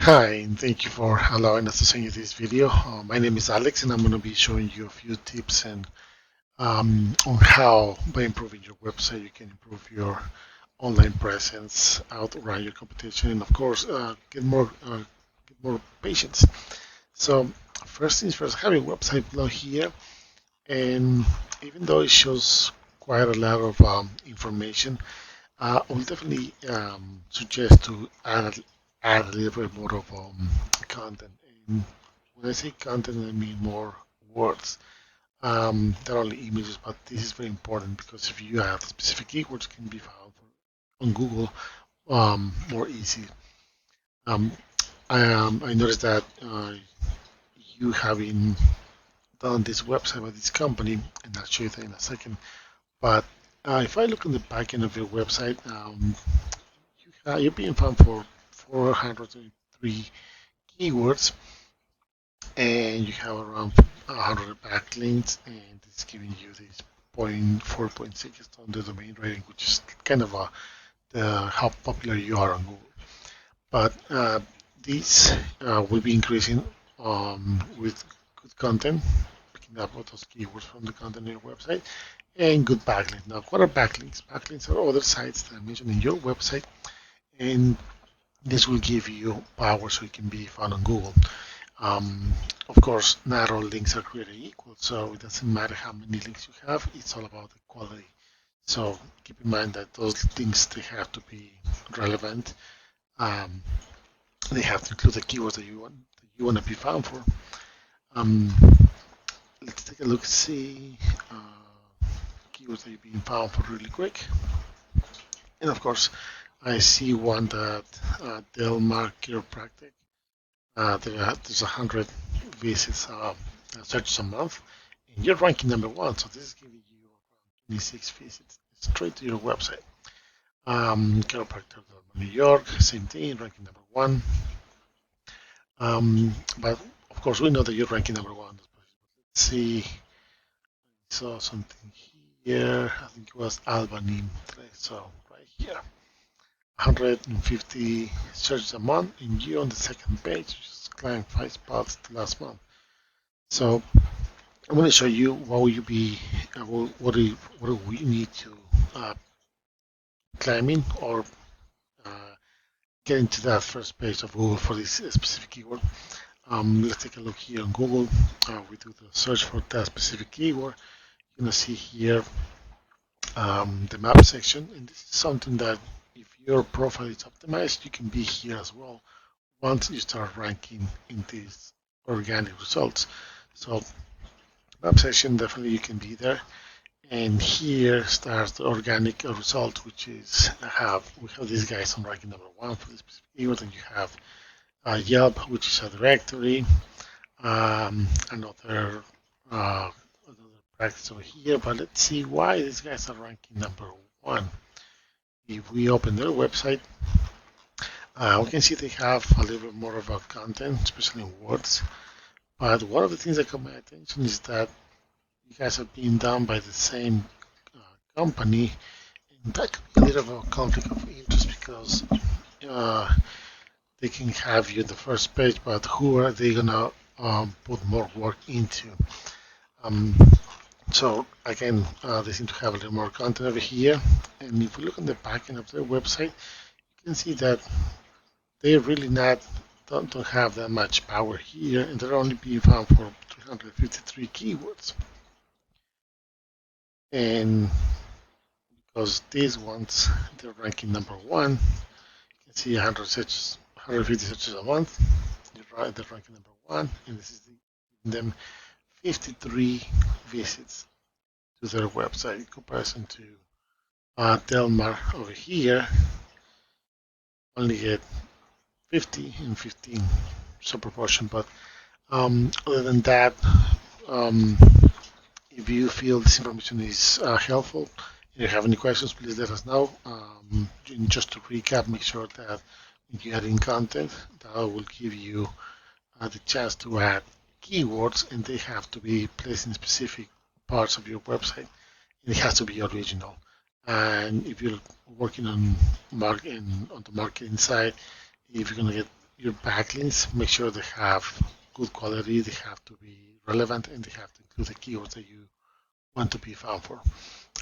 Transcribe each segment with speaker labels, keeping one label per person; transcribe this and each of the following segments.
Speaker 1: Hi, and thank you for allowing us to send you this video. My name is Alex, and I'm going to be showing you a few tips and on how, by improving your website, you can improve your online presence, outrun your competition, and of course, get more patients. So, first things first, I have a website below here, and even though it shows quite a lot of information, I will definitely suggest to add a little bit more of content. And when I say content, I mean more words. Not only images, but this is very important because if you have specific keywords, can be found on Google more easy. Um, I noticed that you having done this website with this company, and I'll show you that in a second. But if I look on the back end of your website, you're being found for 403 keywords, and you have around 100 backlinks, and it's giving you this 4.6 on the domain rating, which is kind of how popular you are on Google. But these will be increasing with good content, picking up all those keywords from the content on your website, and good backlinks. Now, what are backlinks? Backlinks are other sites that I mentioned in your website, and this will give you power so it can be found on Google. Of course, not all links are created equal, so it doesn't matter how many links you have, it's all about the quality. So keep in mind that those links, they have to be relevant. Um, they have to include the keywords that you want to be found for. Um, let's take a look, see keywords that you're being found for really quick. And of course, I see one that Delmar Chiropractic. There's 100 visits, searches a month, and you're ranking number one. So this is giving you around 26 visits straight to your website. Chiropractor New York, same thing, ranking number one. But of course, we know that you're ranking number one. Let's see. I saw something here. I think it was Albany. So right here, 150 searches a month, and you're on the second page, just climbed 5 spots the last month. So I'm going to show you what will you be, what do we need to uh, climbing or uh, getting to that first page of Google for this specific keyword. Let's take a look here on Google. We do the search for that specific keyword. You're going to see here the map section, and this is something that if your profile is optimized, you can be here as well once you start ranking in these organic results. So map section, definitely you can be there. And here starts the organic result, which is we have these guys on ranking number one for this specific keyword, and you have Yelp, which is a directory, another practice over here. But let's see why these guys are ranking number one. If we open their website, we can see they have a little bit more of a content, especially in words. But one of the things that caught my attention is that you guys are being done by the same uh, company. That could be a little of a conflict of interest because uh, they can have you the first page, but who are they gonna put more work into? Um, so again, they seem to have a little more content over here. And if we look on the back end of their website, you can see that they really not don't have that much power here, and they're only being found for 353 keywords. And because these ones, they're ranking number one, you can see 150 searches a month. They're ranking number one, and this is giving them 53 visits to their website in comparison to Delmar over here, only get 50 and 15, some proportion. But other than that, um, if you feel this information is helpful, if you have any questions, please let us know. Just to recap, make sure that when you add in content, that will give you the chance to add keywords, and they have to be placed in specific parts of your website. It has to be original. And if you're working on the marketing side, if you're gonna get your backlinks, make sure they have good quality, they have to be relevant, and they have to include the keywords that you want to be found for.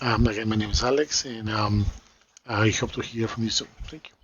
Speaker 1: Again, my name is Alex, and I hope to hear from you soon. Thank you.